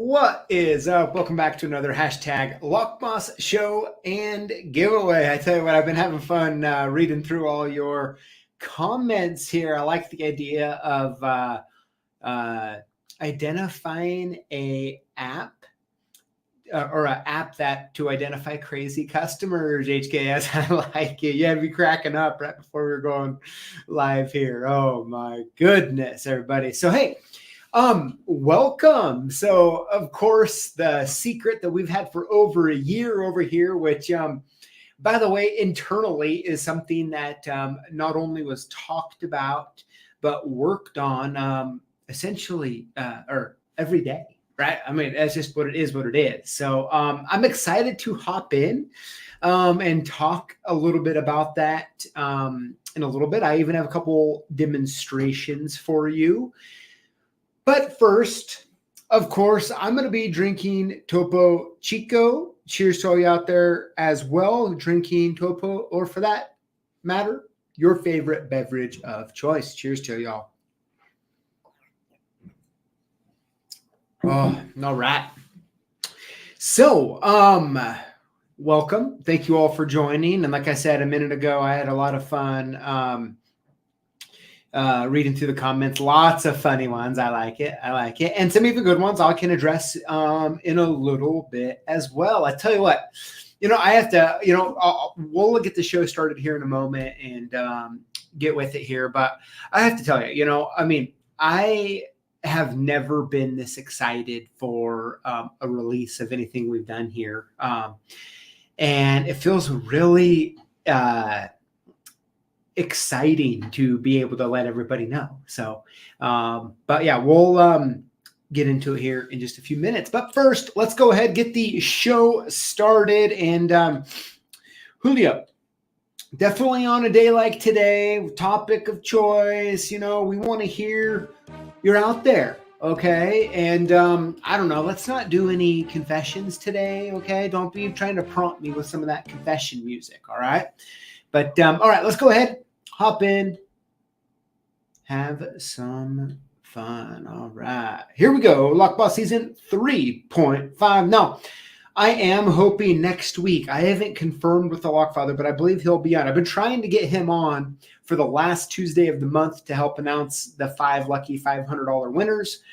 What is up? Welcome back to another hashtag Lockboss Show and Giveaway. I tell you what, I've been having fun reading through all your comments here. I like the idea of identifying a app or an app that to identify crazy customers. HKS, I like it. You had me cracking up right before we were going live here. Oh my goodness, everybody. So hey. Welcome. So of course, the secret that we've had for over a year over here, which, by the way, internally is something that, not only was talked about, but worked on, essentially, or every day, right? I mean, that's just what it is. So, I'm excited to hop in, and talk a little bit about that, in a little bit. I even have a couple demonstrations for you. But first, of course, I'm going to be drinking Topo Chico. Cheers to all you out there as well, drinking Topo, or for that matter, your favorite beverage of choice. Cheers to y'all. Oh, all right. So, welcome. Thank you all for joining. And like I said a minute ago, I had a lot of fun reading through the comments. Lots of funny ones. I like it. And some even good ones I can address in a little bit as well. I tell you what, I have to, we'll get the show started here in a moment and get with it here. But I have to tell you, I have never been this excited for a release of anything we've done here. And it feels really exciting to be able to let everybody know. So, but yeah, we'll get into it here in just a few minutes. But first, let's go ahead, get the show started. And Julio, definitely on a day like today, topic of choice, we want to hear you're out there. Okay. And I don't know, let's not do any confessions today. Okay. Don't be trying to prompt me with some of that confession music. All right. But all right, let's go ahead. Hop in, have some fun. All right, here we go. Lockboss season 3.5. Now, I am hoping next week. I haven't confirmed with the Lockfather, but I believe he'll be on. I've been trying to get him on for the last Tuesday of the month to help announce the 5 lucky $500 winners.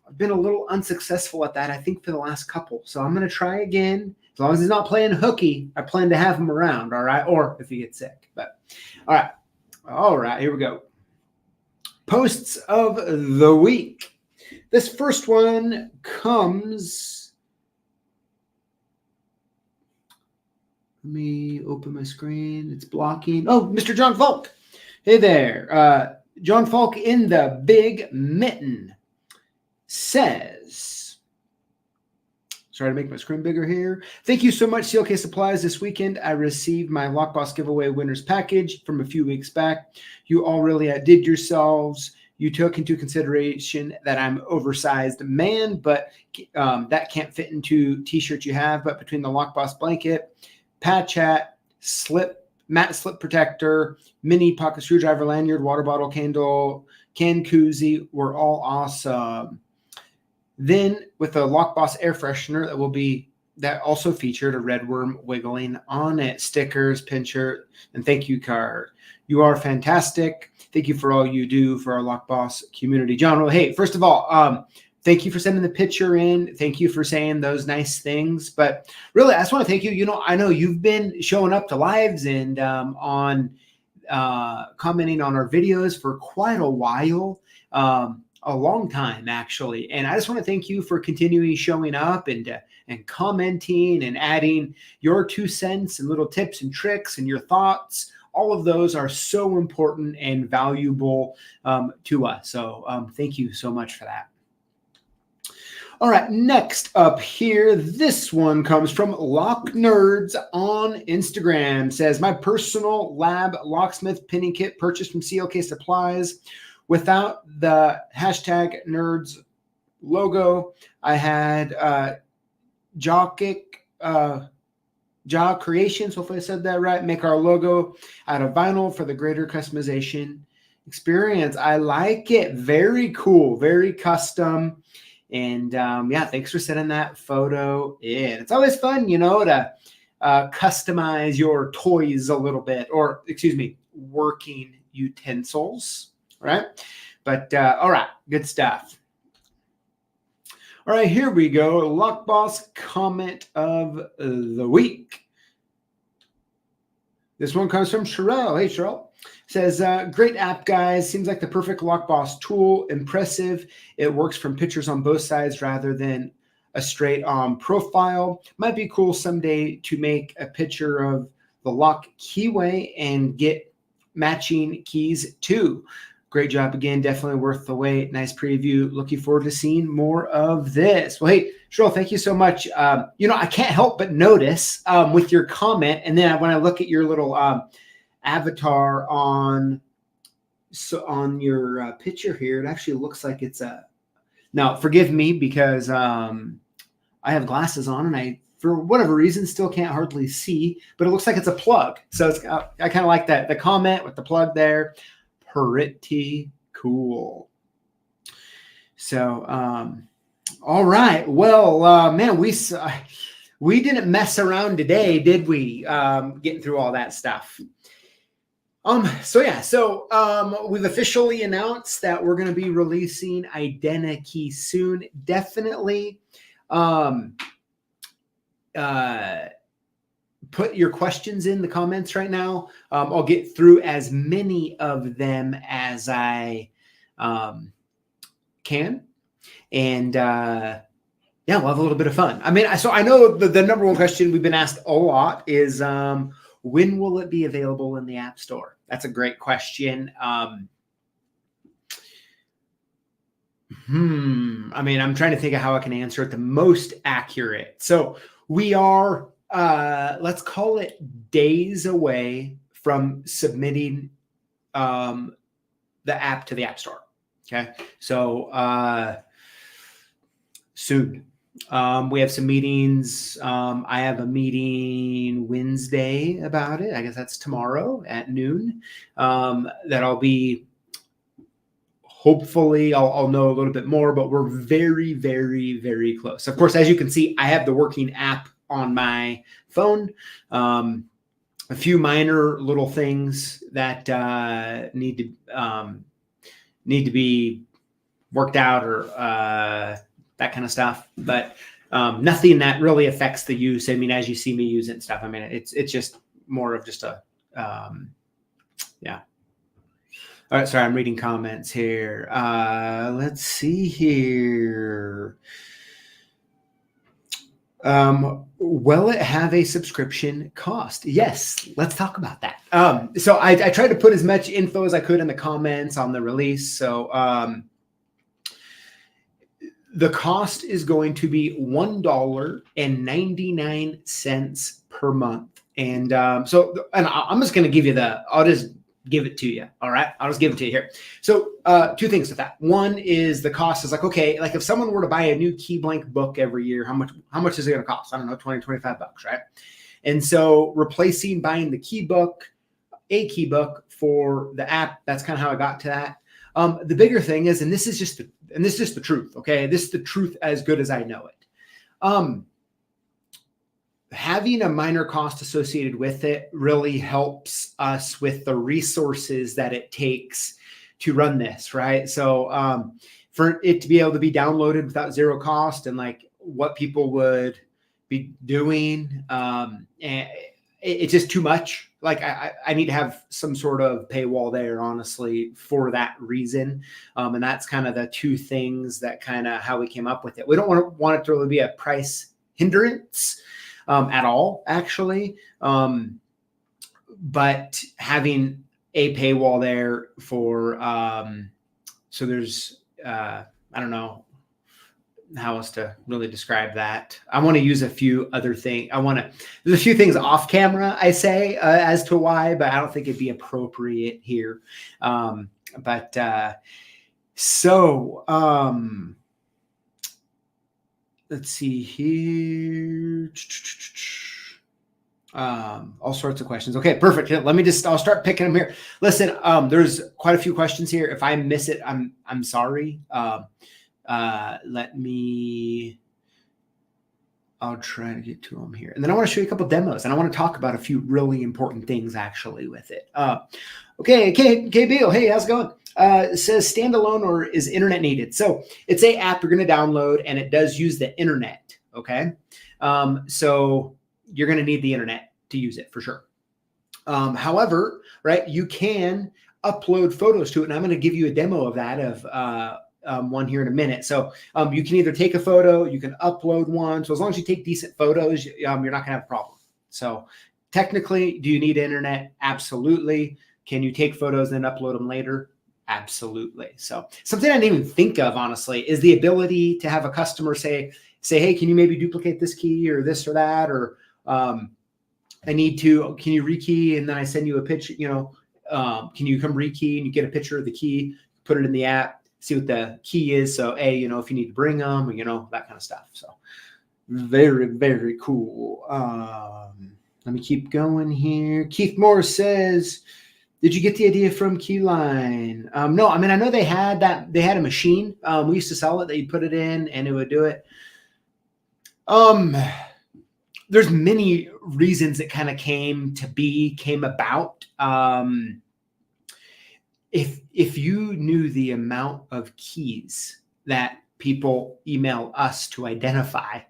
I've been a little unsuccessful at that, I think, for the last couple. So I'm going to try again. As long as he's not playing hooky, I plan to have him around, all right? Or if he gets sick. But all right. All right, here we go. Posts of the week. This first one comes. Let me open my screen. It's blocking. Oh, Mr. John Falk. Hey there. John Falk in the Big Mitten says, sorry to make my screen bigger here. Thank you so much, CLK Supplies. This weekend, I received my Lockboss Giveaway winners package from a few weeks back. You all really outdid yourselves. You took into consideration that I'm oversized man, but that can't fit into t-shirts you have. But between the Lockboss blanket, patch hat, matte slip protector, mini pocket screwdriver lanyard, water bottle, candle, can koozie, were all awesome. Then with a Lockboss air freshener that also featured a red worm wiggling on it, stickers, pincher, and thank you card. You are fantastic. Thank you for all you do for our Lockboss community. John, well, hey, first of all, thank you for sending the picture in. Thank you for saying those nice things. But really, I just want to thank you. I know you've been showing up to lives and on commenting on our videos for quite a while. A long time, actually. And I just want to thank you for continuing showing up and commenting and adding your 2 cents and little tips and tricks and your thoughts. All of those are so important and valuable to us. So thank you so much for that. All right, next up here, this one comes from Lock Nerds on Instagram. Says, my personal lab locksmith pinning kit purchased from CLK Supplies. Without the hashtag nerds logo, I had Jaw Creations, hopefully I said that right, make our logo out of vinyl for the greater customization experience. I like it. Very cool, very custom. And yeah, thanks for sending that photo in. It's always fun, you know, to customize your toys a little bit, or excuse me, working utensils, right? But all right, good stuff. All right, here we go. Lockboss comment of the week. This one comes from Sherelle. Hey, Sherelle. Says, great app, guys. Seems like the perfect Lockboss tool. Impressive. It works from pictures on both sides rather than a straight on profile. Might be cool someday to make a picture of the lock keyway and get matching keys too. Great job again. Definitely worth the wait. Nice preview. Looking forward to seeing more of this. Well, hey, Cheryl, thank you so much. You know, I can't help but notice with your comment, and then when I look at your little avatar on your picture here, it actually looks like it's a. Now, forgive me because I have glasses on, and I, for whatever reason, still can't hardly see. But it looks like it's a plug. So it's I kind of like that, the comment with the plug there. Pretty cool. So, all right. Well, man, we didn't mess around today, did we? Getting through all that stuff. So yeah, we've officially announced that we're going to be releasing ideniKey soon. Definitely, put your questions in the comments right now. I'll get through as many of them as I can. And yeah, we'll have a little bit of fun. I mean, so I know the number one question we've been asked a lot is, when will it be available in the App Store? That's a great question. I mean, I'm trying to think of how I can answer it the most accurate. So we are, let's call it days away from submitting the app to the App Store. Okay. So soon. We have some meetings. I have a meeting Wednesday about it. I guess that's tomorrow at noon. That I'll be, hopefully I'll know a little bit more, but we're very, very, very close. Of course, as you can see, I have the working app on my phone. A few minor little things that need to be worked out, or that kind of stuff, but nothing that really affects the use. I mean, as you see me use it and stuff, I mean, it's just more of just a, yeah. All right, sorry, I'm reading comments here. Let's see here. Will it have a subscription cost? Yes, let's talk about that. So I tried to put as much info as I could in the comments on the release. So the cost is going to be $1.99 per month. And so I'm just going to give you I'll just give it to you. All right. I'll just give it to you here. So two things with that. One is the cost is like, okay, like if someone were to buy a new key blank book every year, how much is it going to cost? I don't know, 20, 25 bucks, right? And so replacing buying a key book for the app, that's kind of how I got to that. The bigger thing is, and this is just the truth. Okay. This is the truth as good as I know it. Having a minor cost associated with it really helps us with the resources that it takes to run this. Right. So, for it to be able to be downloaded without zero cost, and like what people would be doing, and it's just too much. Like I need to have some sort of paywall there, honestly, for that reason. And that's kind of the two things that kind of how we came up with it. We don't want it to really be a price hindrance at all, actually. But having a paywall there for, so there's, I don't know how else to really describe that. I want to use a few other things. There's a few things off camera, I say, as to why, but I don't think it'd be appropriate here. Let's see here. All sorts of questions. Okay, perfect. I'll start picking them here. Listen, there's quite a few questions here. If I miss it, I'm sorry. I'll try to get to them here. And then I want to show you a couple demos, and I want to talk about a few really important things actually with it. Okay, KB, hey, how's it going? It says standalone or is internet needed? So it's a app you're going to download, and it does use the internet, okay? So you're going to need the internet to use it for sure. However, right, you can upload photos to it, and I'm going to give you a demo of that one here in a minute. So you can either take a photo, you can upload one. So as long as you take decent photos, you're not going to have a problem. So technically, do you need internet? Absolutely. Can you take photos and upload them later? Absolutely. So something I didn't even think of, honestly, is the ability to have a customer say, hey, can you maybe duplicate this key or this or that? Or can you rekey? And then I send you a picture, can you come rekey and you get a picture of the key, put it in the app, see what the key is. So if you need to bring them, that kind of stuff. So very, very cool. Let me keep going here. Keith Moore says, did you get the idea from Keyline? No, I mean, I know they had a machine. We used to sell it that you put it in and it would do it. There's many reasons it kind of came about. If you knew the amount of keys that people email us to identify,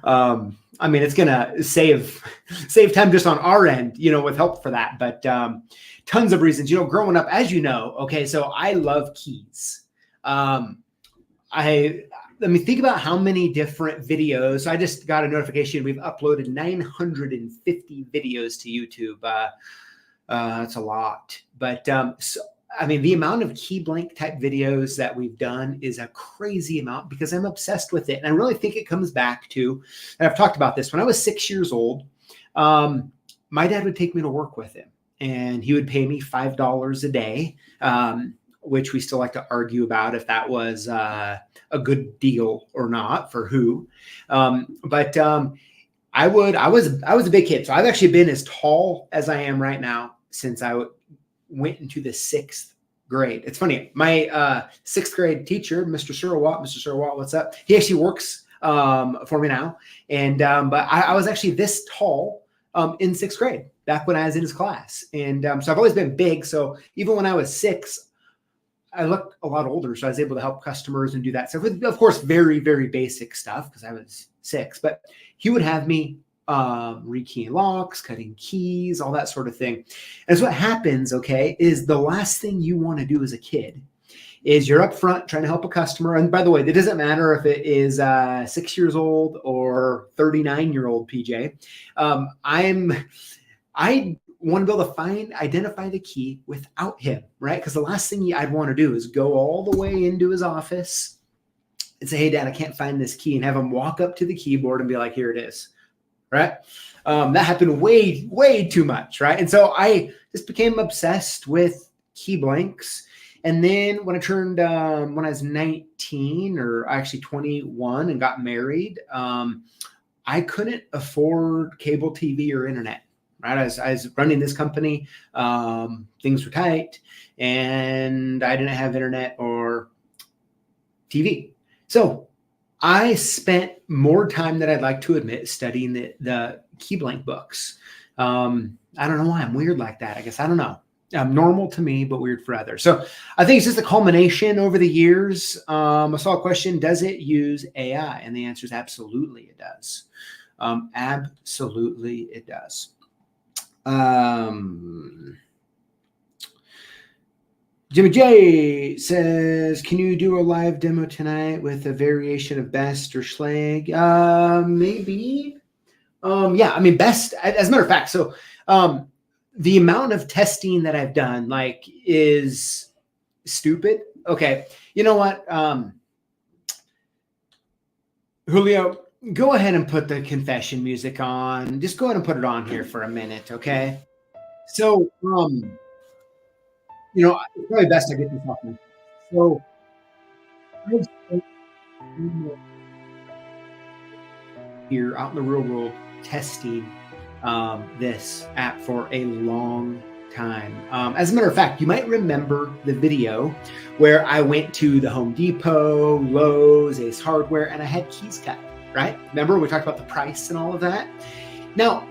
I mean, it's going to save time just on our end, with help for that. But tons of reasons, growing up, as you know, okay, so I love keys. Let me think about how many different videos. I just got a notification. We've uploaded 950 videos to YouTube. That's a lot. But I mean, the amount of key blank type videos that we've done is a crazy amount because I'm obsessed with it. And I really think it comes back to, and I've talked about this, when I was 6 years old, my dad would take me to work with him and he would pay me $5 a day, which we still like to argue about if that was a good deal or not for who. But I was a big kid. So I've actually been as tall as I am right now since I went into the 6th grade. It's funny. My 6th grade teacher, Mr. Surwat, what's up? He actually works for me now. And but I was actually this tall in 6th grade back when I was in his class. And so I've always been big. So even when I was 6, I looked a lot older. So I was able to help customers and do that stuff. With, of course, very, very basic stuff because I was 6. But he would have me rekeying locks, cutting keys, all that sort of thing. And so what happens, okay, is the last thing you want to do as a kid is you're up front trying to help a customer. And by the way, it doesn't matter if it is 6 years old or 39-year-old PJ. I want to be able to identify the key without him, right? Because the last thing I'd want to do is go all the way into his office and say, hey, Dad, I can't find this key, and have him walk up to the keyboard and be like, here it is, right? That happened way, way too much, right? And so I just became obsessed with key blanks. And then when I turned, when I was 19 or actually 21 and got married, I couldn't afford cable TV or internet. Right, I was running this company, things were tight, and I didn't have internet or TV. So I spent more time than I'd like to admit studying the key blank books. I don't know why I'm weird like that. I guess I don't know. Normal to me, but weird for others. So I think it's just a culmination over the years. I saw a question: does it use AI? And the answer is absolutely, it does. Absolutely, it does. Jimmy J says, can you do a live demo tonight with a variation of Best or Schlag? Maybe. Yeah, I mean, Best, as a matter of fact, so the amount of testing that I've done is stupid. Okay, you know what? Julio, go ahead and put the confession music on. Just go ahead and put it on here for a minute, okay? So, it's probably best I get this off. So, here out in the real world testing this app for a long time. As a matter of fact, you might remember the video where I went to the Home Depot, Lowe's, Ace Hardware, and I had keys cut, right? Remember we talked about the price and all of that? Now,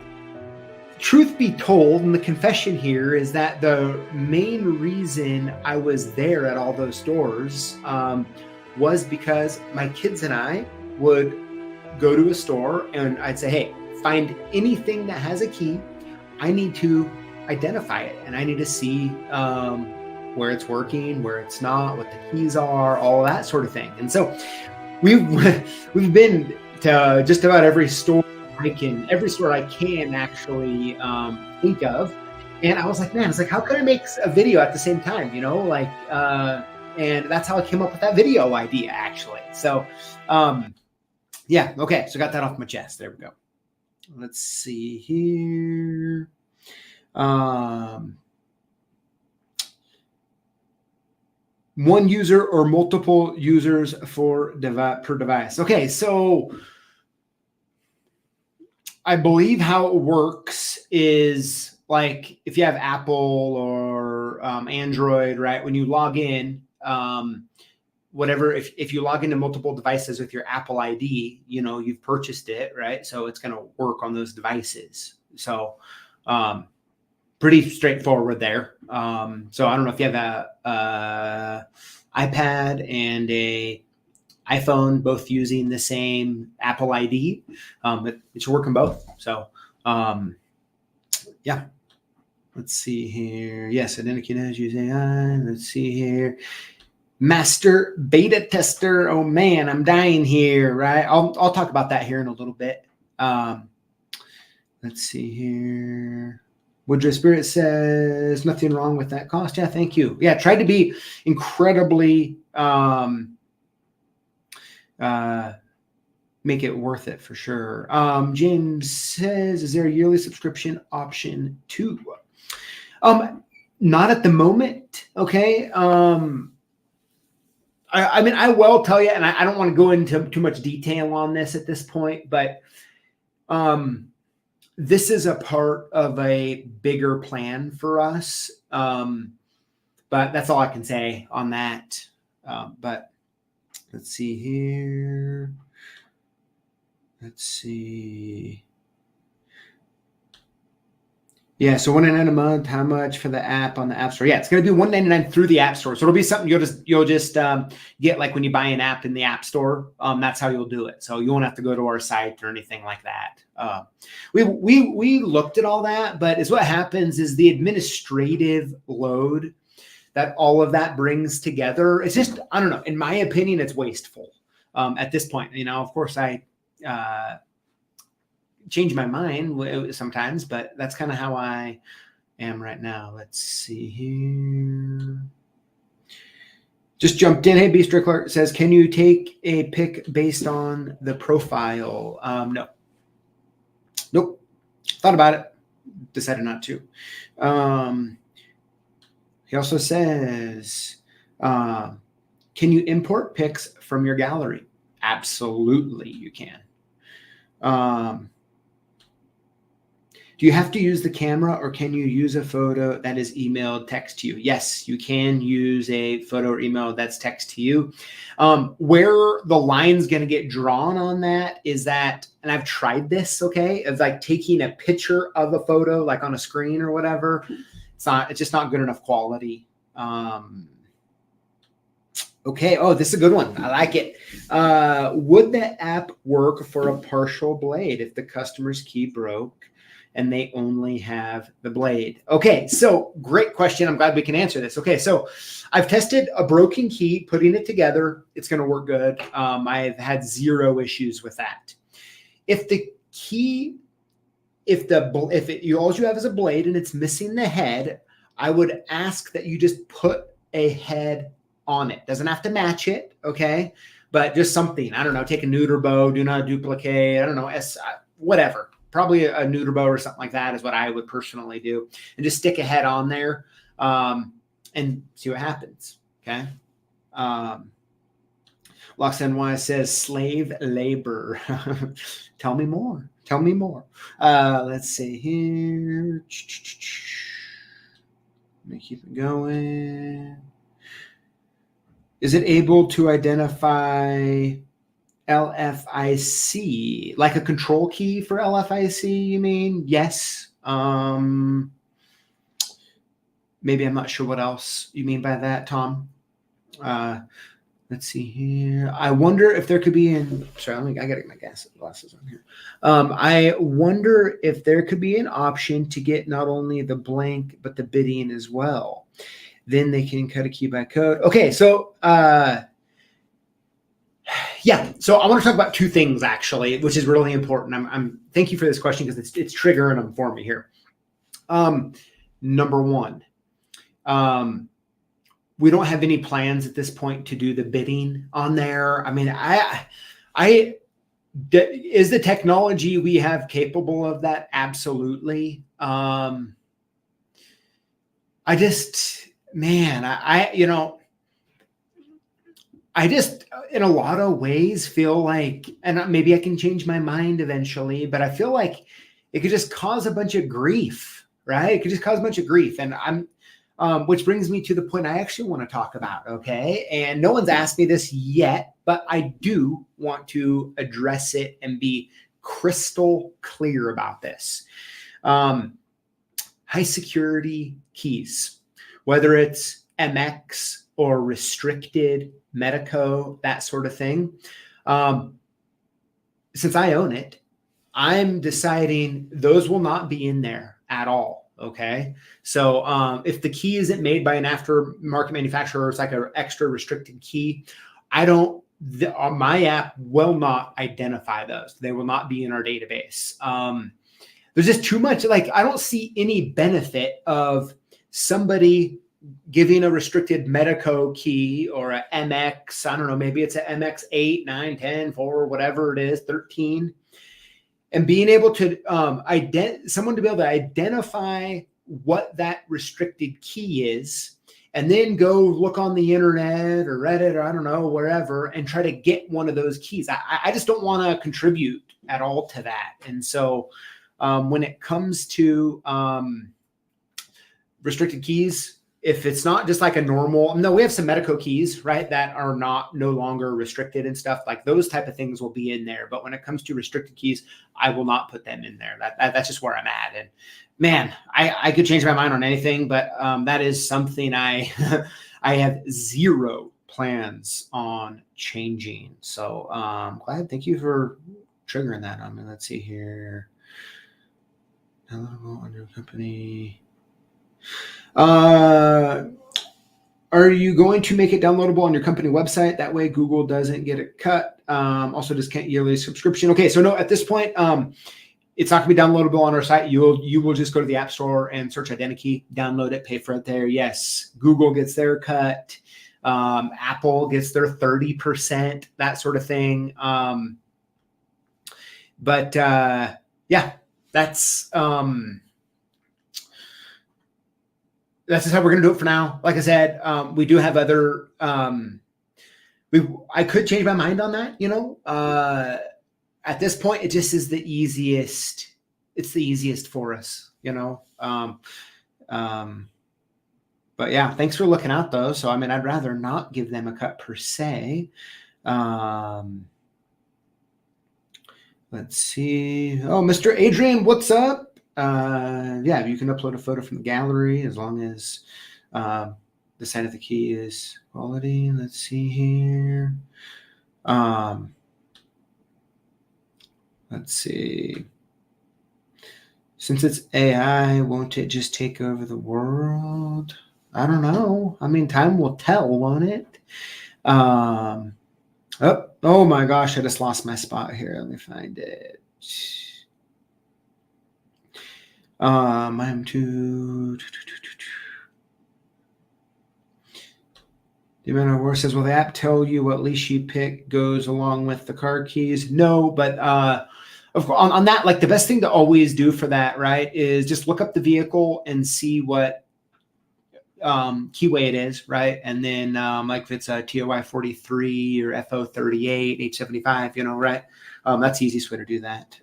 truth be told, and the confession here is that the main reason I was there at all those stores was because my kids and I would go to a store and I'd say, hey, find anything that has a key. I need to identify it and I need to see where it's working, where it's not, what the keys are, all that sort of thing. And so we've been to just about every store I can actually think of. And I was like, man, it's like, how could I make a video at the same time? You know, like, and that's how I came up with that video idea, actually. So, yeah, okay. So got that off my chest. There we go. Let's see here. One user or multiple users per device. Okay, so I believe how it works is like if you have Apple or Android, right? When you log in, whatever, if you log into multiple devices with your Apple ID, you know, you've purchased it, right? So it's going to work on those devices. So pretty straightforward there. So I don't know if you have a iPad and a iPhone, both using the same Apple ID, but it should work in both. So, yeah. Let's see here. Yes, ideniKey does use AI. Let's see here. Master beta tester. Oh man, I'm dying here, right? I'll talk about that here in a little bit. Let's see here. Woodrow Spirit says nothing wrong with that cost. Yeah, thank you. Yeah, tried to be incredibly make it worth it for sure. James says, is there a yearly subscription option too? Not at the moment. Okay. I mean, I will tell you, and I don't want to go into too much detail on this at this point, but this is a part of a bigger plan for us. But that's all I can say on that. But let's see here. Let's see. Yeah, so $1.99 a month. How much for the app on the App Store? Yeah, it's going to be $1.99 through the App Store. So it'll be something you'll just get like when you buy an app in the App Store. That's how you'll do it. So you won't have to go to our site or anything like that. We looked at all that, but what happens is the administrative load that all of that brings together. It's just, I don't know. In my opinion, it's wasteful at this point. You know, of course, I change my mind sometimes, but that's kind of how I am right now. Let's see here. Just jumped in. Hey, B Strickler says, can you take a pick based on the profile? No. Nope. Thought about it. Decided not to. He also says, can you import pics from your gallery? Absolutely, you can. Do you have to use the camera or can you use a photo that is emailed text to you? Yes, you can use a photo or email that's text to you. Where the line's going to get drawn on that is that, and I've tried this, okay, of like taking a picture of a photo like on a screen or whatever. It's just not good enough quality. Okay. Oh, this is a good one. I like it. Would the app work for a partial blade if the customer's key broke and they only have the blade? Okay, so great question. I'm glad we can answer this. Okay, so I've tested a broken key, putting it together. It's going to work good. I've had zero issues with that. If the key, all you have is a blade and it's missing the head, I would ask that you just put a head on it. Doesn't have to match it, okay? But just something. I don't know. Take a neuter bow. Do not duplicate. I don't know. Whatever. Probably a neuter bow or something like that is what I would personally do. And just stick a head on there and see what happens. Okay. Lux NY says slave labor. Tell me more. Tell me more. Let's see here. Let me keep it going. Is it able to identify LFIC, like a control key for LFIC, you mean? Yes. Maybe I'm not sure what else you mean by that, Tom. Let's see here. I wonder if there could be sorry, I gotta get my glasses on here. I wonder if there could be an option to get not only the blank, but the bidding as well. Then they can cut a key by code. Okay, so yeah, so I want to talk about two things actually, which is really important. I'm thank you for this question because it's triggering them for me here. Number one, we don't have any plans at this point to do the bidding on there. I mean, is the technology we have capable of that? Absolutely. I just, in a lot of ways, feel like, and maybe I can change my mind eventually, but I feel like it could just cause a bunch of grief, right? It could just cause a bunch of grief. And which brings me to the point I actually want to talk about, okay? And no one's asked me this yet, but I do want to address it and be crystal clear about this. High security keys, whether it's MX or restricted, Medico, that sort of thing. Since I own it, I'm deciding those will not be in there at all. Okay. So if the key isn't made by an aftermarket manufacturer, it's like an extra restricted key, my app will not identify those. They will not be in our database. There's just too much, like, I don't see any benefit of somebody giving a restricted Medico key or a MX, I don't know, maybe it's a MX 8, 9, 10, 4, whatever it is, 13. And being able to someone to be able to identify what that restricted key is, and then go look on the internet or Reddit or I don't know, wherever, and try to get one of those keys. I just don't want to contribute at all to that. And so when it comes to restricted keys, if it's not just like a normal, no, we have some Medico keys, right, that are no longer restricted and stuff, like those type of things will be in there. But when it comes to restricted keys, I will not put them in there. That's just where I'm at. And man, I could change my mind on anything, but that is something I have zero plans on changing. So glad. Thank you for triggering that on me. Let's see here. Downloadable on your company. Are you going to make it downloadable on your company website? That way Google doesn't get it cut. Also discount yearly subscription. Okay, so no, at this point, it's not gonna be downloadable on our site. You will just go to the App Store and search ideniKey, download it, pay for it there. Yes, Google gets their cut. Apple gets their 30%, that sort of thing. Yeah, that's just how we're going to do it for now. Like I said, we do have other, I could change my mind on that, at this point, it just is the easiest. It's the easiest for us, but yeah, thanks for looking out though. So, I mean, I'd rather not give them a cut per se. Let's see. Oh, Mr. Adrian, what's up? Yeah, you can upload a photo from the gallery as long as the side of the key is quality. Let's see here. Let's see. Since it's AI, won't it just take over the world? I don't know. I mean, time will tell, won't it? Oh my gosh, I just lost my spot here. Let me find it. I'm too. The amount of work says, will the app tell you what leash you pick goes along with the car keys? No, but of course, on that, like the best thing to always do for that, right, is just look up the vehicle and see what keyway it is, right? And then like if it's a TOI 43 or FO 38, H75, right? That's the easiest way to do that.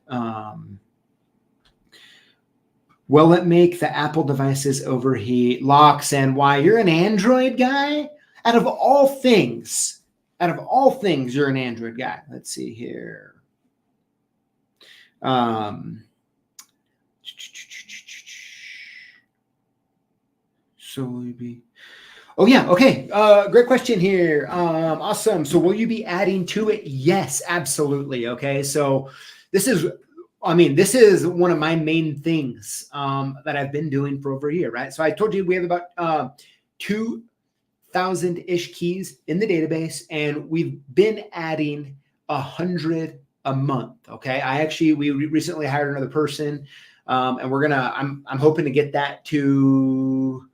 Will it make the Apple devices overheat? Locks and why? You're an Android guy? Out of all things, you're an Android guy. Let's see here. So will you be? Oh yeah, okay. Great question here. Awesome. So will you be adding to it? Yes, absolutely. Okay. So this is one of my main things that I've been doing for over a year, right? So I told you we have about 2,000-ish keys in the database, and we've been adding 100 a month. Okay. We recently hired another person, and I'm hoping to get that to,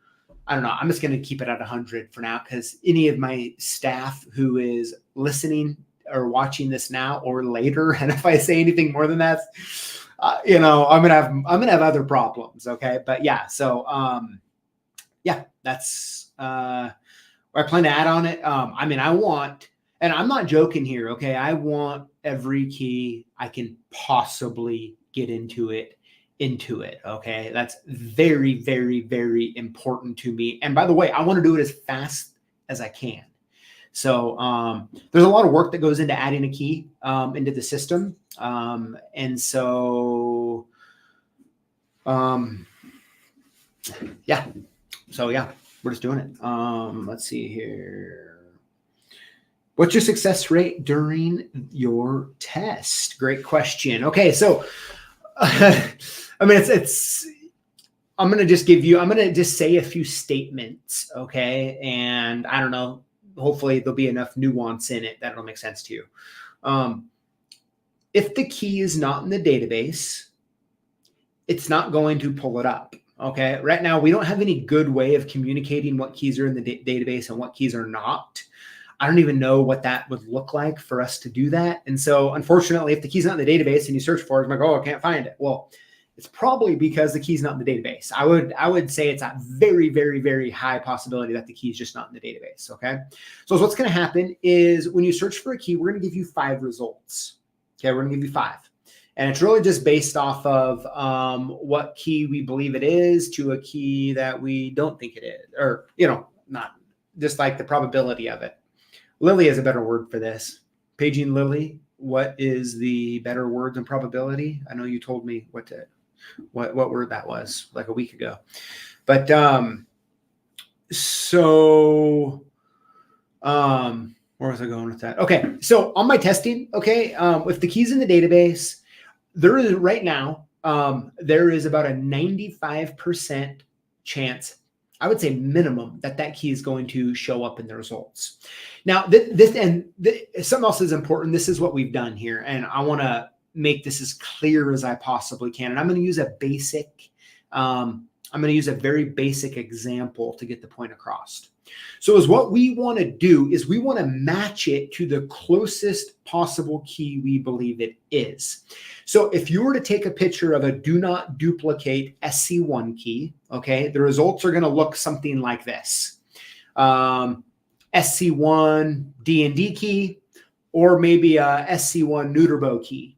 I don't know. I'm just going to keep it at 100 for now, because any of my staff who is listening or watching this now or later, and if I say anything more than that, I'm gonna have other problems. Okay, but yeah. So yeah, that's where I plan to add on it. I want, and I'm not joking here. Okay, I want every key I can possibly get into it. Okay, that's very, very, very important to me. And by the way, I want to do it as fast as I can. So there's a lot of work that goes into adding a key into the system, and so yeah. So yeah, we're just doing it. Let's see here. What's your success rate during your test? Great question. Okay, so I'm going to just say a few statements, okay? And I don't know, hopefully there'll be enough nuance in it that it'll make sense to you. If the key is not in the database, it's not going to pull it up, okay? Right now, we don't have any good way of communicating what keys are in the database and what keys are not. I don't even know what that would look like for us to do that. And so unfortunately, if the key's not in the database and you search for it, I'm like, oh, I can't find it. Well, it's probably because the key's not in the database. I would say it's a very, very, very high possibility that the key is just not in the database, okay? So what's going to happen is when you search for a key, we're going to give you 5 results. Okay, we're going to give you 5. And it's really just based off of what key we believe it is to a key that we don't think it is, or, not just like the probability of it. Lily is a better word for this. Paging Lily, what is the better word than probability? I know you told me what word that was like a week ago. But where was I going with that? Okay, so on my testing, okay, with the keys in the database, there is right now, there is about a 95% chance, I would say minimum, that key is going to show up in the results. Now, something else is important. This is what we've done here, and I want to make this as clear as I possibly can. And I'm going to use a very basic example to get the point across. So what we want to do is we want to match it to the closest possible key we believe it is. So if you were to take a picture of a do not duplicate SC1 key, okay, the results are going to look something like this. SC1 D&D key, or maybe a SC1 Neuterbo key.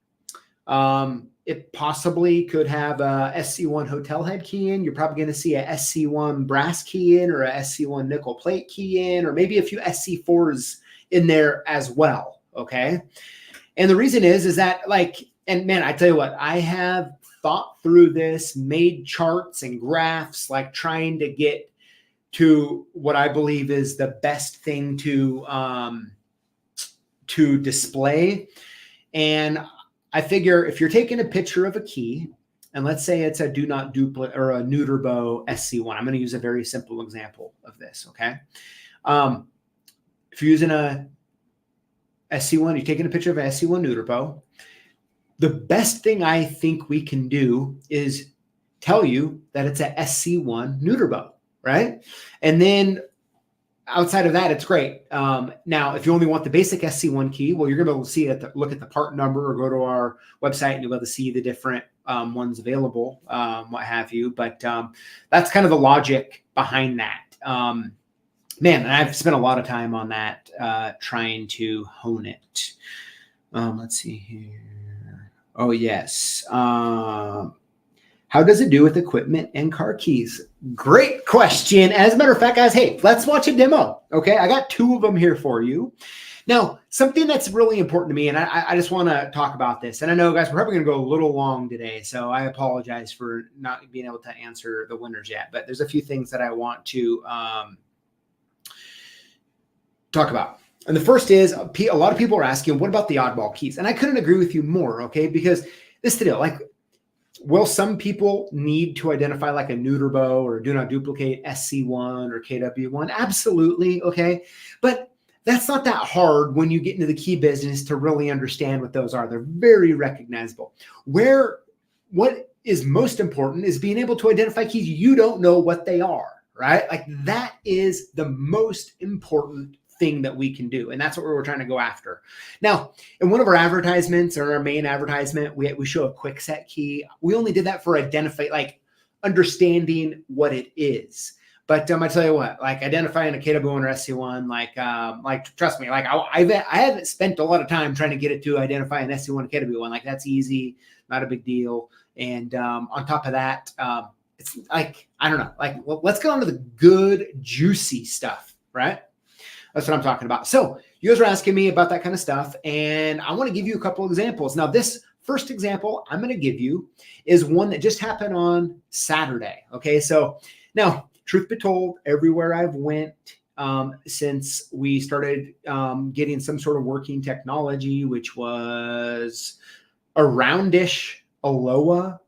It possibly could have a SC1 hotel head key in. You're probably going to see a SC1 brass key in, or a SC1 nickel plate key in, or maybe a few SC4s in there as well. Okay. And the reason is that, and man, I tell you what, I have thought through this, made charts and graphs, like trying to get to what I believe is the best thing to display. And I figure if you're taking a picture of a key, and let's say it's a do not duplicate or a Neuterbo SC1, I'm going to use a very simple example of this, okay? If you're using a SC1, you're taking a picture of an SC1 Neuterbo, the best thing I think we can do is tell you that it's a SC1 Neuterbo, right? And then outside of that, it's great. Now, if you only want the basic SC1 key, well, you're going to be able to see it, look at the part number, or go to our website and you'll be able to see the different ones available, what have you. But that's kind of the logic behind that. Man, I've spent a lot of time on that, trying to hone it. Let's see here. Oh, yes. How How does it do with equipment and car keys? Great question. As a matter of fact, guys, hey, let's watch a demo. Okay, I got 2 of them here for you. Now, something that's really important to me, and I just want to talk about this. And I know, guys, we're probably going to go a little long today, so I apologize for not being able to answer the winners yet. But there's a few things that I want to talk about. And the first is a lot of people are asking, what about the oddball keys? And I couldn't agree with you more, okay? Because this is the deal. Like, will some people need to identify like a neuter bow or do not duplicate SC1 or KW1? Absolutely, okay? But that's not that hard when you get into the key business to really understand what those are. They're very recognizable. What is most important is being able to identify keys you don't know what they are, right? Like that is the most important thing that we can do. And that's what we're trying to go after. Now, in one of our advertisements or our main advertisement, we show a quick set key. We only did that for understanding what it is. But I tell you what, like identifying a KW1 or SC1, like trust me, like I haven't spent a lot of time trying to get it to identify an SC1 and KW1. Like that's easy, not a big deal. And on top of that, it's like, I don't know, like, well, let's get on to the good, juicy stuff, right? That's what I'm talking about. So you guys are asking me about that kind of stuff, and I want to give you a couple examples. Now, this first example I'm going to give you is one that just happened on Saturday. Okay, so now, truth be told, everywhere I've went since we started getting some sort of working technology, which was around-ish Aloha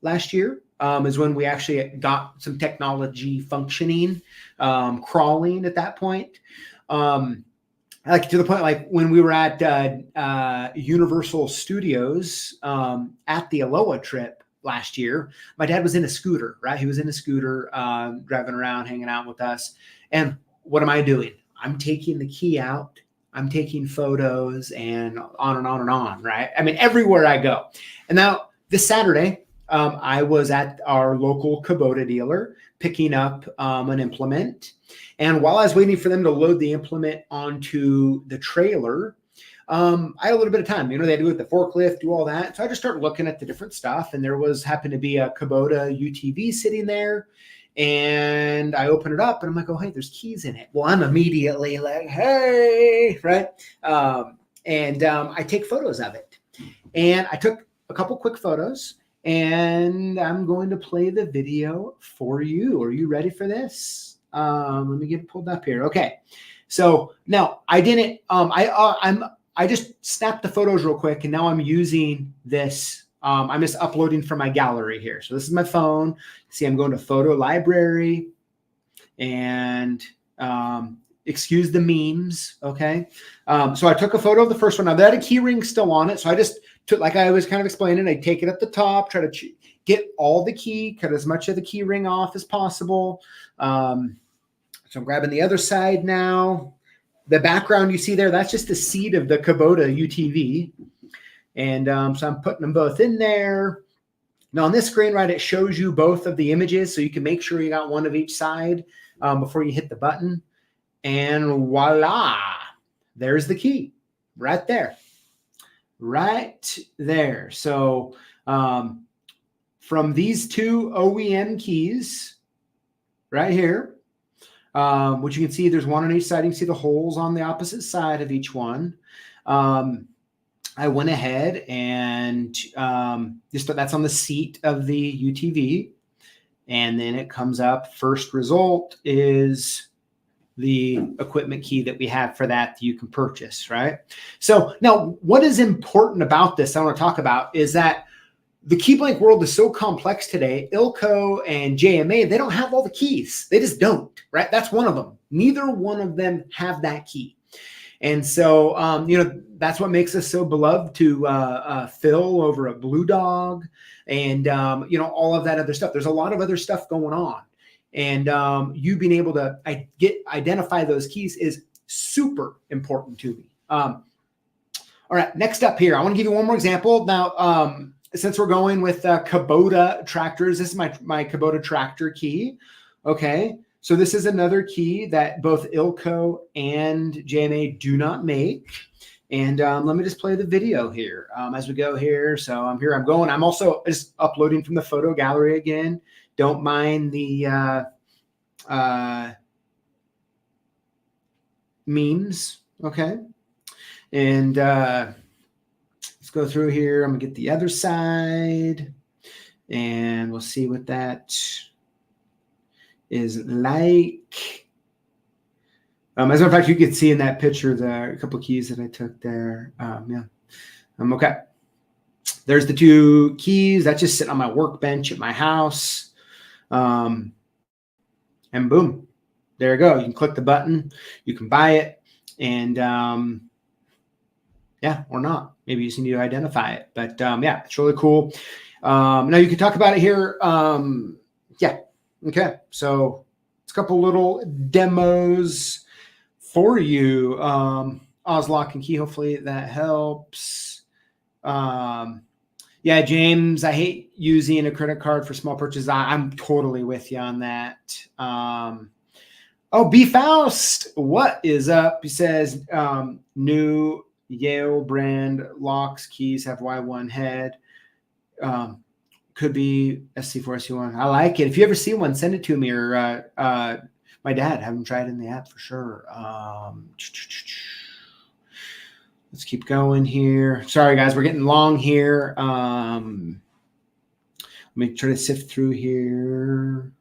last year, is when we actually got some technology functioning, crawling at that point. Like to the point, like when we were at Universal Studios at the Aloha trip last year, my dad was in a scooter, right? He was in a scooter, driving around, hanging out with us. And what am I doing? I'm taking the key out. I'm taking photos and on and on and on, right? I mean, everywhere I go. And now this Saturday, I was at our local Kubota dealer picking up an implement. And while I was waiting for them to load the implement onto the trailer, I had a little bit of time. You know, they had to do it with the forklift, do all that. So I just started looking at the different stuff, and there happened to be a Kubota UTV sitting there. And I open it up, and I'm like, oh, hey, there's keys in it. Well, I'm immediately like, hey, right? I take photos of it. And I took a couple quick photos, and I'm going to play the video for you. Are you ready for this? Let me get it pulled up here. Okay. So now I didn't, I just snapped the photos real quick, and now I'm using this. I'm just uploading from my gallery here. So this is my phone. See, I'm going to photo library, and excuse the memes. Okay. So I took a photo of the first one. Now that had a key ring still on it. So I just took, like I was kind of explaining, I take it at the top, try to get all the key, cut as much of the key ring off as possible. So I'm grabbing the other side now. The background you see there, that's just the seat of the Kubota UTV. And so I'm putting them both in there. Now on this screen, right, it shows you both of the images, so you can make sure you got one of each side before you hit the button. And voila, there's the key right there. Right there. So from these 2 OEM keys right here, which you can see there's one on each side. You can see the holes on the opposite side of each one. I went ahead and just that's on the seat of the UTV. And then it comes up. First result is the equipment key that we have for that you can purchase, right? So now what is important about this I want to talk about is that the key blank world is so complex today. ILCO and JMA, they don't have all the keys. They just don't, right? That's one of them. Neither one of them have that key. And so, you know, that's what makes us so beloved to Phil over at Blue Dog and, you know, all of that other stuff. There's a lot of other stuff going on. And you being able to identify those keys is super important to me. All right, next up here, I want to give you one more example. Now, since we're going with Kubota tractors, this is my Kubota tractor key. Okay, so this is another key that both ILCO and JMA do not make. And let me just play the video here as we go here. So I'm here. I'm going. I'm also just uploading from the photo gallery again. Don't mind the memes. Okay. And let's go through here. I'm going to get the other side. And we'll see what that is like. As a matter of fact, you can see in that picture there a couple of keys that I took there. Yeah, okay. There's the 2 keys. That's just sitting on my workbench at my house. And boom, there you go. You can click the button. You can buy it. And yeah, or not. Maybe you just need to identify it. But yeah, it's really cool. Now you can talk about it here. Yeah. Okay. So it's a couple little demos for you. Oz Lock and Key. Hopefully that helps. Yeah, James, I hate using a credit card for small purchases. I'm totally with you on that. Oh, B Faust, what is up? He says, new Yale brand locks, keys have Y1 head. Could be SC4, SC1. I like it. If you ever see one, send it to me, or my dad, have him try it in the app for sure. Let's keep going here. Sorry, guys, we're getting long here. Let me try to sift through here.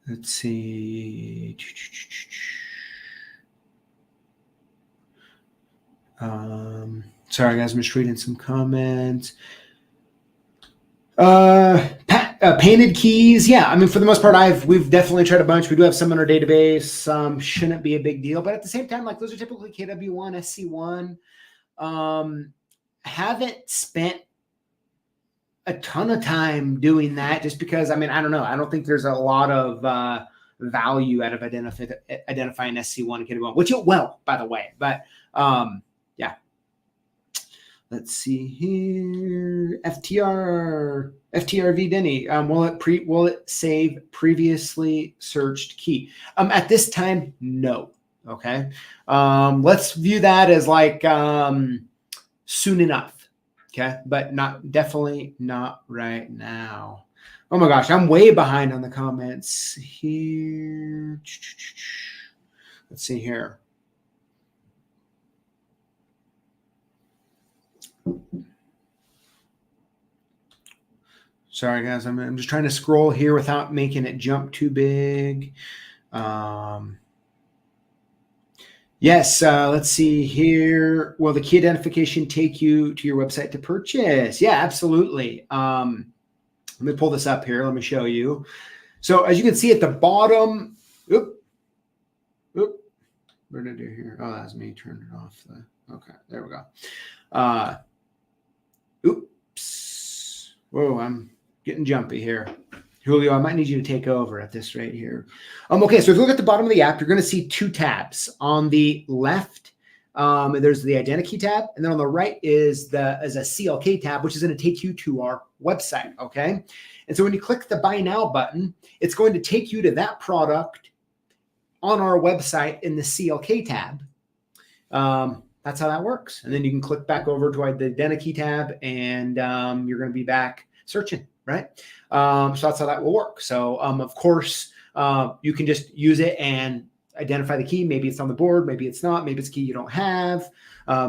Let's see. Sorry, guys, I'm just reading some comments. Painted keys. Yeah, I mean, for the most part, we've definitely tried a bunch. We do have some in our database. Shouldn't be a big deal, but at the same time, like those are typically KW1, SC1. Haven't spent a ton of time doing that just because, I mean, I don't know. I don't think there's a lot of value out of identifying SC1 and KW1, which it will, by the way. But yeah. Let's see here. FTRV Denny. Will it save previously searched key? At this time, no. Okay. Let's view that as like soon enough. Okay, but definitely not right now. Oh my gosh, I'm way behind on the comments here. Let's see here. Sorry, guys. I'm just trying to scroll here without making it jump too big. Yes, let's see here. Will the key identification take you to your website to purchase? Yeah, absolutely. Let me pull this up here. Let me show you. So as you can see at the bottom, what did I do here? Oh, that's me turning it off. Okay, there we go. Oops. Whoa, I'm getting jumpy here. Julio, I might need you to take over at this rate here. Okay, so if you look at the bottom of the app, you're going to see 2 tabs. On the left, there's the ideniKey tab, and then on the right is a CLK tab, which is going to take you to our website, okay? And so when you click the Buy Now button, it's going to take you to that product on our website in the CLK tab. That's how that works. And then you can click back over to the ideniKey tab, and you're going to be back searching, right? So that's how that will work. So of course, you can just use it and identify the key. Maybe it's on the board, maybe it's not, maybe it's a key you don't have.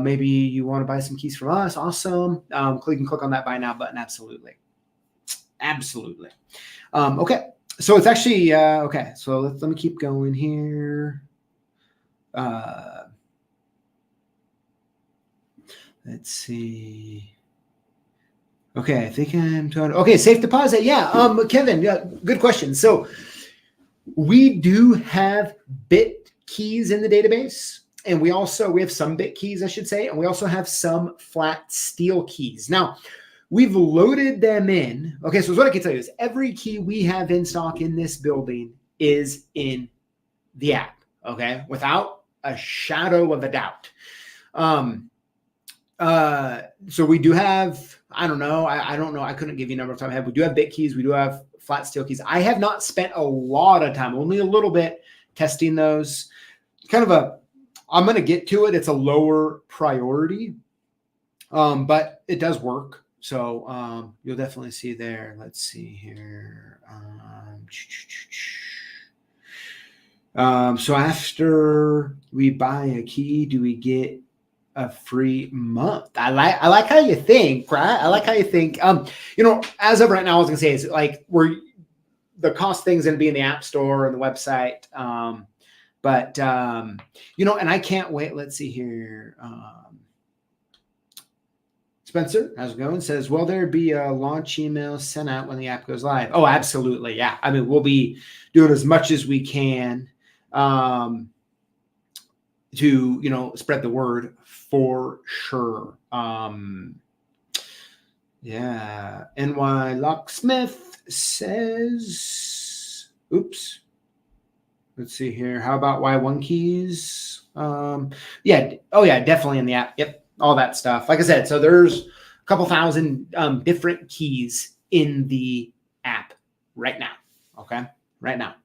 Maybe you want to buy some keys from us. Awesome. You can click on that Buy Now button. Absolutely. Absolutely. Okay. So it's actually, okay. So let me keep going here. Let's see. Okay, I think I'm trying to, okay, safe deposit. Yeah, Kevin, yeah, good question. So we do have bit keys in the database, and we have some bit keys, I should say, and we also have some flat steel keys. Now, we've loaded them in. Okay, so what I can tell you is every key we have in stock in this building is in the app, okay, without a shadow of a doubt. So we do have, I don't know. I don't know. I couldn't give you a number off the top of my head. We do have bit keys. We do have flat steel keys. I have not spent a lot of time, only a little bit, testing those. Kind of I'm going to get to it. It's a lower priority, but it does work. So you'll definitely see there. Let's see here. So after we buy a key, do we get a free month? I like how you think, right? I like how you think. As of right now, I was gonna say is like the cost thing's gonna be in the App Store and the website. And I can't wait. Let's see here. Spencer, how's it going? Says, will there be a launch email sent out when the app goes live? Oh, absolutely. Yeah. I mean, we'll be doing as much as we can to, spread the word for sure. Yeah. NY Locksmith says, oops. Let's see here. How about Y1 keys? Yeah. Oh, yeah. Definitely in the app. Yep. All that stuff. Like I said, so there's a couple thousand different keys in the app right now. Okay. Right now.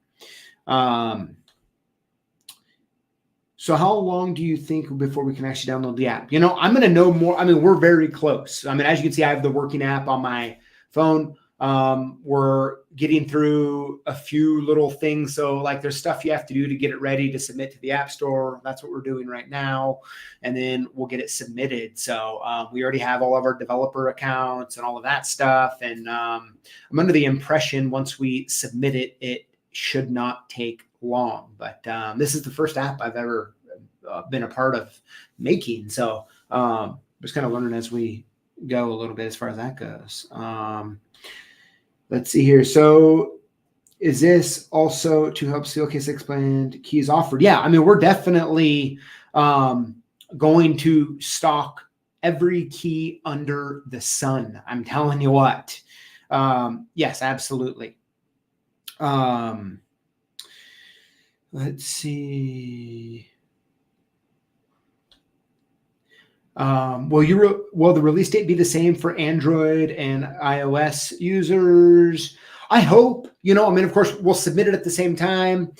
So how long do you think before we can actually download the app? I'm going to know more. I mean, we're very close. I mean, as you can see, I have the working app on my phone. We're getting through a few little things. So like there's stuff you have to do to get it ready to submit to the App Store. That's what we're doing right now. And then we'll get it submitted. So we already have all of our developer accounts and all of that stuff. And I'm under the impression once we submit it, it should not take long. But this is the first app I've ever been a part of making. So just kind of learning as we go a little bit as far as that goes. Let's see here. So is this also to help CLK expand keys offered? Yeah, I mean, we're definitely going to stock every key under the sun. I'm telling you what. Yes, absolutely. Let's see. Will the release date be the same for Android and iOS users? I hope, of course, we'll submit it at the same time.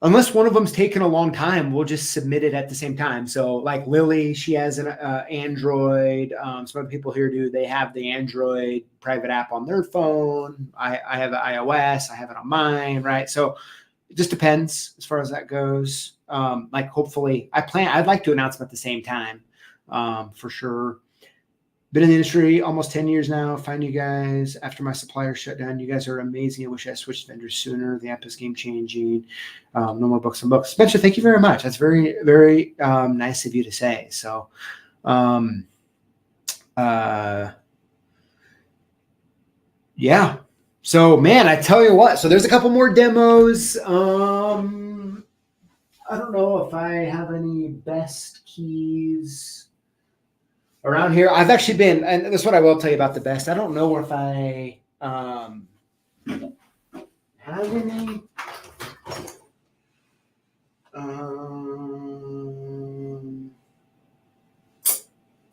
Unless one of them's taken a long time, we'll just submit it at the same time. So like Lily, she has an Android. Some other people here do. They have the Android private app on their phone. I have the iOS. I have it on mine, right? So it just depends as far as that goes. Hopefully, I'd like to announce them at the same time. For sure. Been in the industry almost 10 years now. Find you guys after my supplier shut down. You guys are amazing. I wish I switched vendors sooner. The app is game changing. No more books and books. Spencer, thank you very much. That's very, very nice of you to say. So, yeah. So, man, I tell you what. So there's a couple more demos. I don't know if I have any best keys around here. I've actually been, and that's what I will tell you about the best. I don't know if I have any.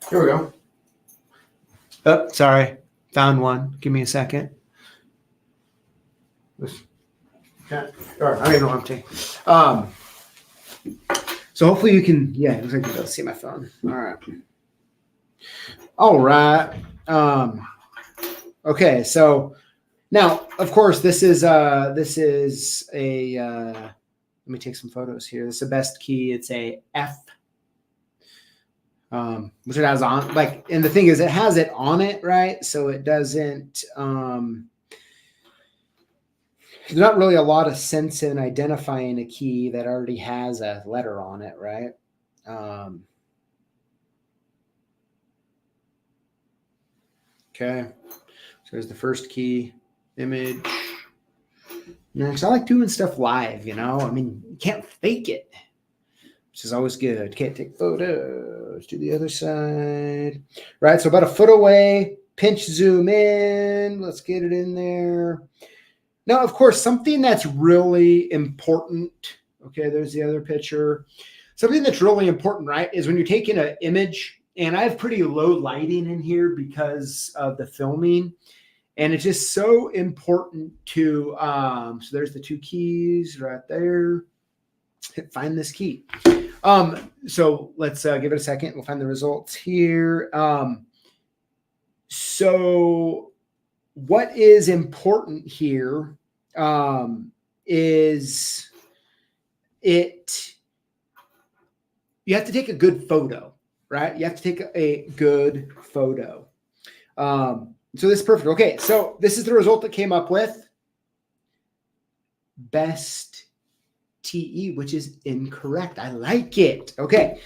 Here we go. Oh, sorry. Found one. Give me a second. Okay. All right. I don't even know what I'm taking. So hopefully you can, yeah, it looks like you'll be able to see my phone. All right. Okay. So now, of course, this is a, let me take some photos here. This is the best key. It's a F, which it has on, and the thing is it has it on it, right? So it doesn't, there's not really a lot of sense in identifying a key that already has a letter on it, right? Okay, so there's the first key image. Next, I like doing stuff live, I mean, you can't fake it, which is always good. Can't take photos. Do the other side. Right, so about a foot away, pinch zoom in. Let's get it in there. Now, of course, something that's really important, okay, there's the other picture. Something that's really important, right, is when you're taking an image and I have pretty low lighting in here because of the filming. And it's just so important to, so there's the 2 keys right there. Find this key. So let's give it a second. We'll find the results here. So what is important here is you have to take a good photo, right? You have to take a good photo. So this is perfect. Okay, so this is the result that came up with best TE, which is incorrect. I like it. Okay,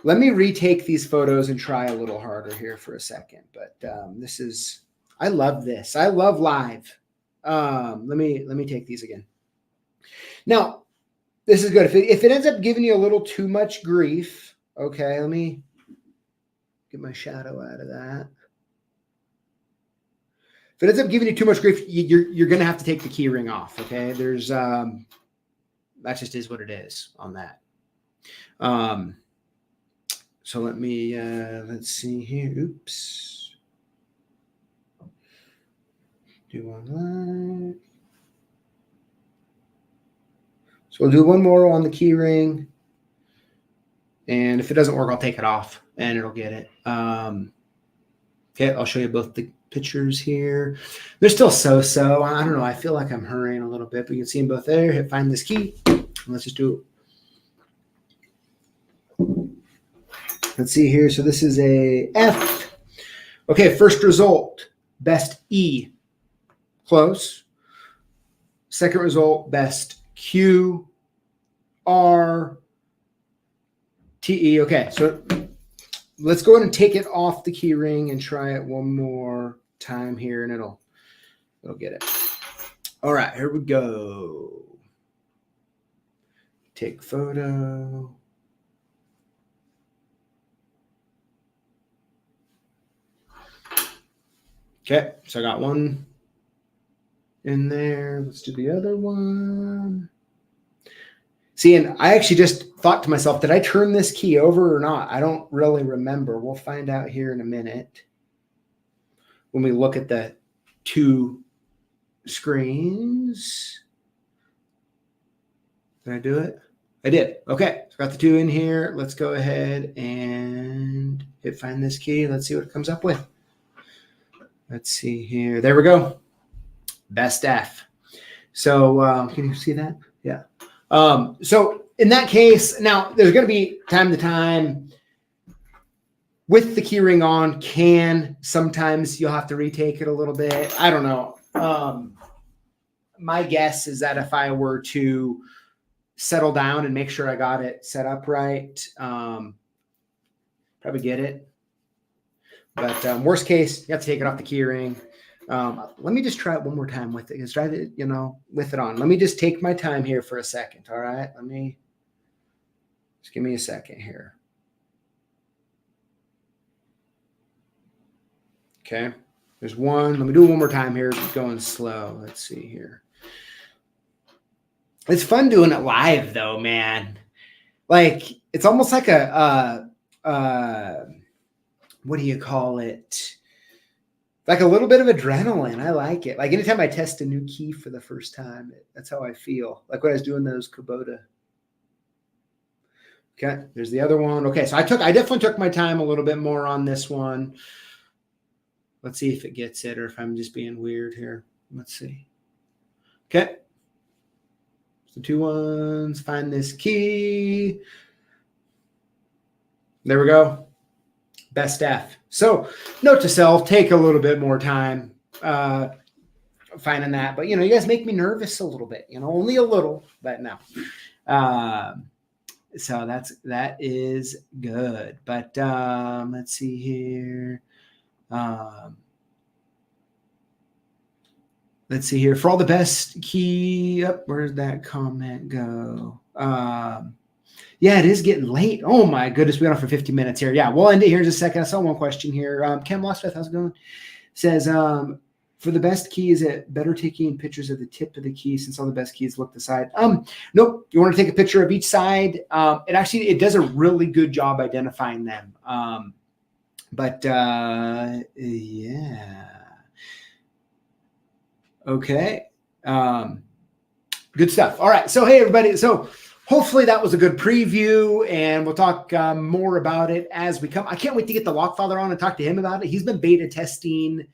let me retake these photos and try a little harder here for a second. But this is, I love this. I love live. Let me take these again. Now, this is good. If it ends up giving you a little too much grief, okay, let me get my shadow out of that. If it ends up giving you too much grief, you're going to have to take the key ring off. Okay, there's that just is what it is on that. So let me let's see here. Oops. Do one live. So we'll do one more on the key ring, and if it doesn't work, I'll take it off and it'll get it. Okay, I'll show you both the pictures here. They're still so-so. I don't know. I feel like I'm hurrying a little bit, but you can see them both there. Hit find this key. Let's just do it. Let's see here. So this is a F. Okay, first result, best E. Close. Second result, best Q, R, T, E. Okay, so let's go ahead and take it off the key ring and try it one more time here, and it'll get it. All right, here we go. Take photo. Okay, so I got one in there. Let's do the other one. See, and I actually just thought to myself, did I turn this key over or not? I don't really remember. We'll find out here in a minute when we look at the 2 screens. Did I do it? I did. Okay, so got the 2 in here. Let's go ahead and hit find this key. Let's see what it comes up with. Let's see here. There we go. Best F. So can you see that? Yeah. So in that case, now there's going to be time to time with the key ring on, sometimes you'll have to retake it a little bit. I don't know. My guess is that if I were to settle down and make sure I got it set up right, probably get it. But worst case, you have to take it off the key ring. Let me just try it one more time with it. Just try it, with it on. Let me just take my time here for a second. All right. Just give me a second here. Okay. There's one. Let me do it one more time here. It's going slow. Let's see here. It's fun doing it live though, man. Like it's almost like what do you call it? Like a little bit of adrenaline. I like it. Like anytime I test a new key for the first time, that's how I feel. Like when I was doing those Kubota. Okay, there's the other one. Okay, so I definitely took my time a little bit more on this one. Let's see if it gets it or if I'm just being weird here. Let's see. Okay. So 2 ones. Find this key. There we go. Best F. So note to self, take a little bit more time finding that. But, you guys make me nervous a little bit, only a little, but no. So that is good. But let's see here. Let's see here. For all the best key, where did that comment go? Yeah, it is getting late. Oh my goodness, we got on for 50 minutes here. Yeah, we'll end it here in just a second. I saw one question here. Ken Locksmith, how's it going? Says, for the best key, is it better taking pictures of the tip of the key since all the best keys look the side? Nope. You want to take a picture of each side. It does a really good job identifying them. But yeah. Okay. Good stuff. All right. So, hey, everybody. So hopefully that was a good preview, and we'll talk more about it as we come. I can't wait to get the Lockfather on and talk to him about it. He's been beta testing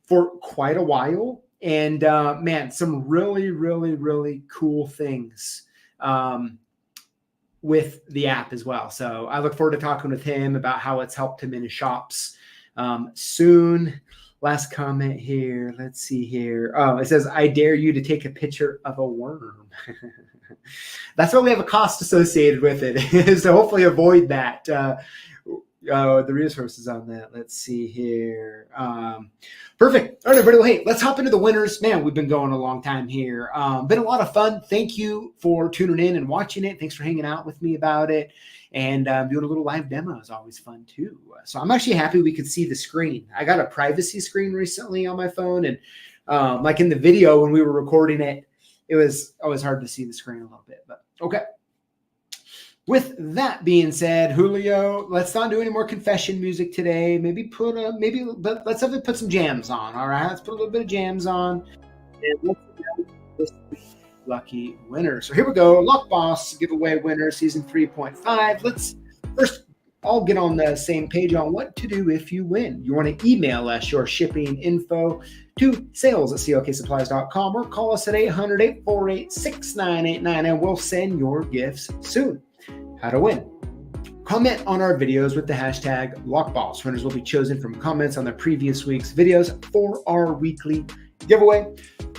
for quite a while, and man, some really, really, really cool things with the app as well. So I look forward to talking with him about how it's helped him in his shops soon. Last comment here. Let's see here. Oh, it says, I dare you to take a picture of a worm. That's why we have a cost associated with it. So hopefully avoid that. The resources on that. Let's see here. Perfect. All right, everybody. Well, hey, let's hop into the winners. Man, we've been going a long time here. Been a lot of fun. Thank you for tuning in and watching it. Thanks for hanging out with me about it. And doing a little live demo is always fun too. So I'm actually happy we could see the screen. I got a privacy screen recently on my phone. And like in the video when we were recording it, it was always hard to see the screen a little bit. But okay. With that being said, Julio, let's not do any more confession music today. Let's have it put some jams on. All right, let's put a little bit of jams on. And let's this lucky winner. So here we go. Lockboss Giveaway winner, season 3.5. Let's first all get on the same page on what to do if you win. You want to email us your shipping info to sales@CLKsupplies.com or call us at 800-848-6989 and we'll send your gifts soon. How to win. Comment on our videos with the hashtag Lockboss. Winners will be chosen from comments on the previous week's videos for our weekly giveaway.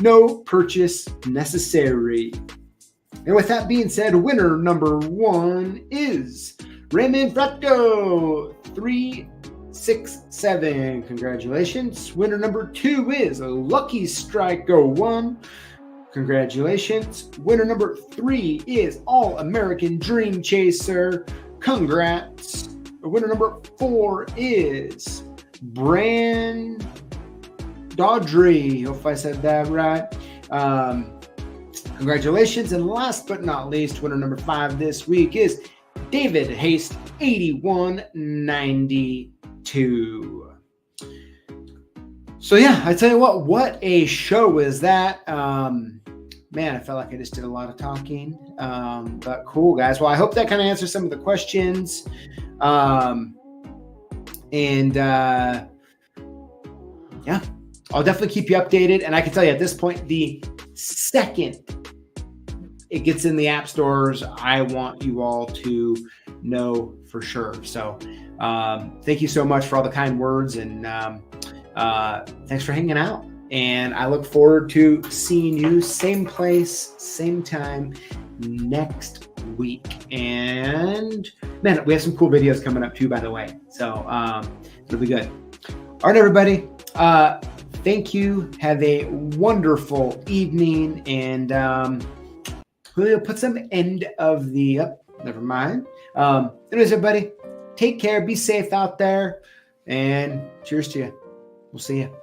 No purchase necessary. And with that being said, winner number 1 is Raymond Fratto 367. Congratulations. Winner number 2 is Lucky Striker 1. Congratulations. Winner number 3 is All American Dream Chaser. Congrats. Winner number 4 is Brand Dodry. Hope I said that right. Congratulations. And last but not least, winner number 5 this week is David Haste 8192. So yeah, I tell you what a show is that. Man, I felt like I just did a lot of talking, but cool, guys. Well, I hope that kind of answers some of the questions. Yeah, I'll definitely keep you updated. And I can tell you at this point, the second it gets in the app stores, I want you all to know for sure. So thank you so much for all the kind words, and thanks for hanging out. And I look forward to seeing you same place, same time next week. And man, we have some cool videos coming up too, by the way. So it'll be good. All right, everybody. Thank you. Have a wonderful evening. And we'll put some end of the never mind. Anyways, everybody, take care. Be safe out there. And cheers to you. We'll see you.